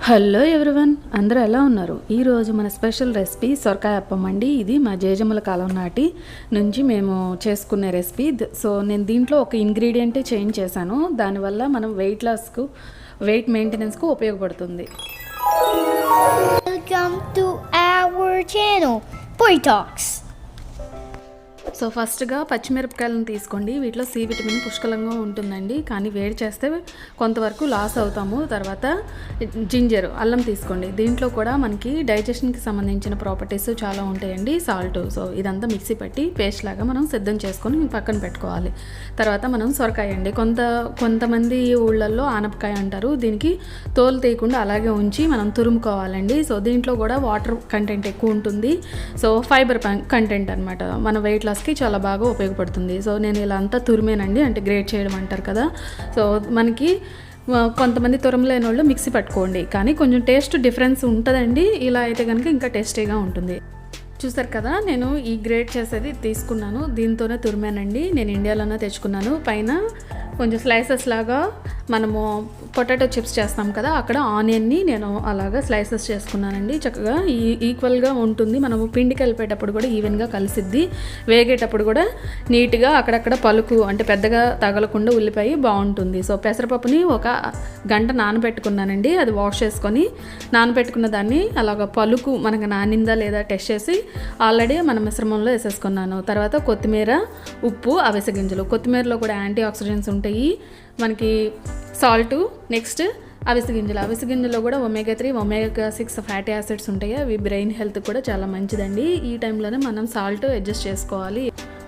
Hello everyone, అందరూ ఎలా ఉన్నారు? ఈరోజు మన స్పెషల్ రెసిపీ సొరకాయ అప్పం అండి. ఇది మా జేజమ్మల కాలం నాటి నుంచి మేము చేసుకునే రెసిపీ. సో నేను దీంట్లో ఒక ఇంగ్రీడియంటే చేంజ్ చేశాను. దానివల్ల మనం వెయిట్ లాస్కు, వెయిట్ మెయింటెనెన్స్కు ఉపయోగపడుతుంది. Welcome to our channel, PuriTalks. So ఫస్ట్గా పచ్చిమిరపకాయలను తీసుకోండి. వీటిలో సి విటమిన్ పుష్కలంగా ఉంటుందండి, కానీ వేడి చేస్తే కొంతవరకు లాస్ అవుతాము. తర్వాత జింజర్, అల్లం తీసుకోండి. దీంట్లో కూడా మనకి డైజెషన్కి సంబంధించిన ప్రాపర్టీస్ చాలా ఉంటాయండి. సాల్ట్, సో ఇదంతా మిక్సీ పట్టి పేస్ట్ లాగా మనం సిద్ధం చేసుకొని పక్కన పెట్టుకోవాలి. తర్వాత మనం సొరకాయ అండి, కొంతమంది ఊళ్ళల్లో ఆనపకాయ అంటారు. దీనికి తోలు తీయకుండా అలాగే ఉంచి మనం తురుముకోవాలండి. సో దీంట్లో కూడా వాటర్ కంటెంట్ ఎక్కువ ఉంటుంది. సో ఫైబర్ కంటెంట్ అనమాట, మన వెయిట్ లాస్ చాలా బాగా ఉపయోగపడుతుంది. సో నేను ఇలా అంతా తురిమేనండి, అంటే గ్రేట్ చేయడం అంటారు కదా. సో మనకి కొంతమంది తురమలేని వాళ్ళు మిక్సీ పట్టుకోండి, కానీ కొంచెం టేస్ట్ డిఫరెన్స్ ఉంటుందండి. ఇలా అయితే కనుక ఇంకా టేస్టీగా ఉంటుంది. చూసారు కదా, నేను ఈ గ్రేట్ చేసేది తీసుకున్నాను, దీంతోనే తురిమానండి. నేను ఇండియాలోనే తెచ్చుకున్నాను. పైన కొంచెం స్లైసెస్ లాగా మనము పొటాటో చిప్స్ చేస్తాం కదా, అక్కడ ఆనియన్ని నేను అలాగా స్లైసెస్ చేసుకున్నానండి. చక్కగా ఈక్వల్గా ఉంటుంది. మనము పిండికి కలిపేటప్పుడు కూడా ఈవెన్గా కలిసిద్ది. వేగేటప్పుడు కూడా నీట్గా అక్కడక్కడ పలుకు, అంటే పెద్దగా తగలకుండా ఉల్లిపాయ బాగుంటుంది. సో పెసరపప్పుని ఒక గంట నానబెట్టుకున్నానండి. అది వాష్ చేసుకొని నానబెట్టుకున్న దాన్ని అలాగ పలుకు మనకు నానిందా లేదా టెస్ట్ చేసి ఆల్రెడీ మన మిశ్రమంలో వేసేసుకున్నాను. తర్వాత కొత్తిమీర, ఉప్పు, అవిసె గింజలు. కొత్తిమీరలో కూడా యాంటీ ఆక్సిడెంట్స్ ఉంటాయి, మనకి సాల్ట్, నెక్స్ట్ అవిసె గింజలో కూడా ఒమేగా 3, ఒమేగా 6 ఫ్యాటీ యాసిడ్స్ ఉంటాయి. అవి బ్రెయిన్ హెల్త్ కూడా చాలా మంచిదండి. ఈ టైంలోనే మనం సాల్ట్ అడ్జస్ట్ చేసుకోవాలి.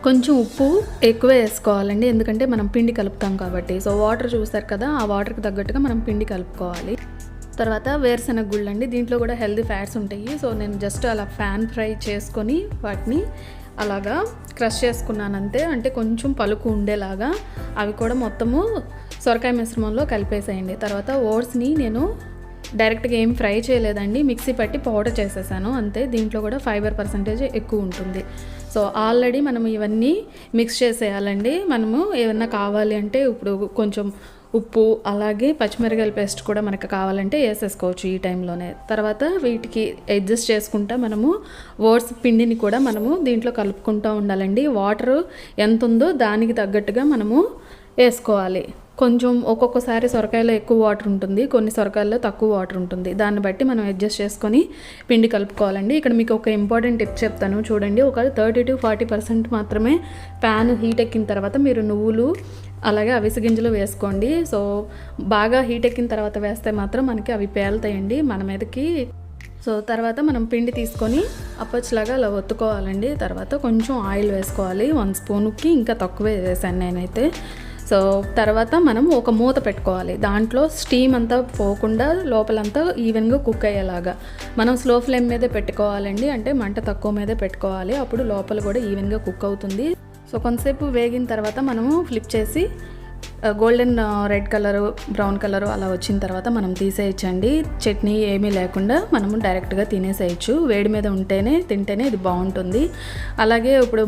కొంచెం ఉప్పు ఎక్కువ వేసుకోవాలండి, ఎందుకంటే మనం పిండి కలుపుతాం కాబట్టి. సో వాటర్ చూస్తారు కదా, ఆ వాటర్కి తగ్గట్టుగా మనం పిండి కలుపుకోవాలి. తర్వాత వేరుశెనగ గుళ్ళు అండి, దీంట్లో కూడా హెల్దీ ఫ్యాట్స్ ఉంటాయి. సో నేను జస్ట్ అలా ఫ్యాన్ ఫ్రై చేసుకొని వాటిని అలాగా క్రష్ చేసుకున్నాను అంతే, అంటే కొంచెం పలుకు ఉండేలాగా. అవి కూడా మొత్తము సొరకాయ మిశ్రమంలో కలిపేసేయండి. తర్వాత ఓట్స్ని నేను డైరెక్ట్గా ఏం ఫ్రై చేయలేదండి, మిక్సీ పట్టి పౌడర్ చేసేసాను అంతే. దీంట్లో కూడా ఫైబర్ పర్సంటేజ్ ఎక్కువ ఉంటుంది. సో ఆల్రెడీ మనం ఇవన్నీ మిక్స్ చేసేయాలండి. మనము ఏమన్నా కావాలి అంటే ఇప్పుడు కొంచెం ఉప్పు, అలాగే పచ్చిమిరపకాయల పేస్ట్ కూడా మనకు కావాలంటే వేసేసుకోవచ్చు ఈ టైంలోనే. తర్వాత వీటికి అడ్జస్ట్ చేసుకుంటా మనము ఓట్స్ పిండిని కూడా మనము దీంట్లో కలుపుకుంటూ ఉండాలండి. వాటర్ ఎంత ఉందో దానికి తగ్గట్టుగా మనము వేసుకోవాలి. కొంచెం ఒక్కొక్కసారి సొరకాయలో ఎక్కువ వాటర్ ఉంటుంది, కొన్ని సొరకాయల్లో తక్కువ వాటర్ ఉంటుంది. దాన్ని బట్టి మనం అడ్జస్ట్ చేసుకొని పిండి కలుపుకోవాలండి. ఇక్కడ మీకు ఒక ఇంపార్టెంట్ టిప్ చెప్తాను చూడండి. ఒక 30 to 40% మాత్రమే ప్యాన్ హీట్ ఎక్కిన తర్వాత మీరు నువ్వులు అలాగే అవిసె గింజలు వేసుకోండి. సో బాగా హీట్ ఎక్కిన తర్వాత వేస్తే మాత్రం మనకి అవి పేలుతాయండి మన మీదకి. సో తర్వాత మనం పిండి తీసుకొని అప్పచ్లాగా అలా ఒత్తుకోవాలండి. తర్వాత కొంచెం ఆయిల్ వేసుకోవాలి, 1 స్పూన్కి ఇంకా తక్కువే వేసాను నేనైతే. సో తర్వాత మనం ఒక మూత పెట్టుకోవాలి, దాంట్లో స్టీమ్ అంతా పోకుండా లోపలంతా ఈవెన్గా కుక్ అయ్యేలాగా. మనం స్లో ఫ్లేమ్ మీదే పెట్టుకోవాలండి, అంటే మంట తక్కువ మీదే పెట్టుకోవాలి. అప్పుడు లోపల కూడా ఈవెన్గా కుక్ అవుతుంది. సో కొంతసేపు వేగిన తర్వాత మనము ఫ్లిప్ చేసి golden red colour, brown colour అలా వచ్చిన తర్వాత మనం తీసేయచ్చండి. చట్నీ ఏమీ లేకుండా మనము డైరెక్ట్గా తినేసేయచ్చు. వేడి మీద తింటేనే ఇది బాగుంటుంది. అలాగే ఇప్పుడు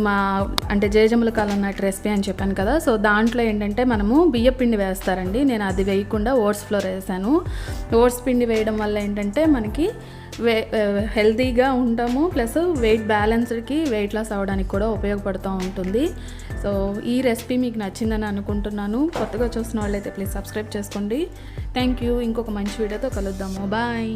అంటే జేజమ్మల కాలం నాటి రెసిపీ అని చెప్పాను కదా, సో దాంట్లో ఏంటంటే మనము బియ్య పిండి వేస్తారండి. నేను అది వేయకుండా ఓట్స్ ఫ్లోర్ వేసాను. ఓట్స్ పిండి వేయడం వల్ల ఏంటంటే మనకి హెల్తీగా ఉంటాము, ప్లస్ వెయిట్ బ్యాలెన్స్డ్కి, వెయిట్ లాస్ అవ్వడానికి కూడా ఉపయోగపడుతూ ఉంటుంది. సో ఈ రెసిపీ మీకు నచ్చిందని అనుకుంటున్నాను. కొత్తగా చూసిన వాళ్ళైతే ప్లీజ్ సబ్స్క్రైబ్ చేసుకోండి. Thank you. ఇంకొక మంచి వీడియోతో కలుద్దాము. బాయ్.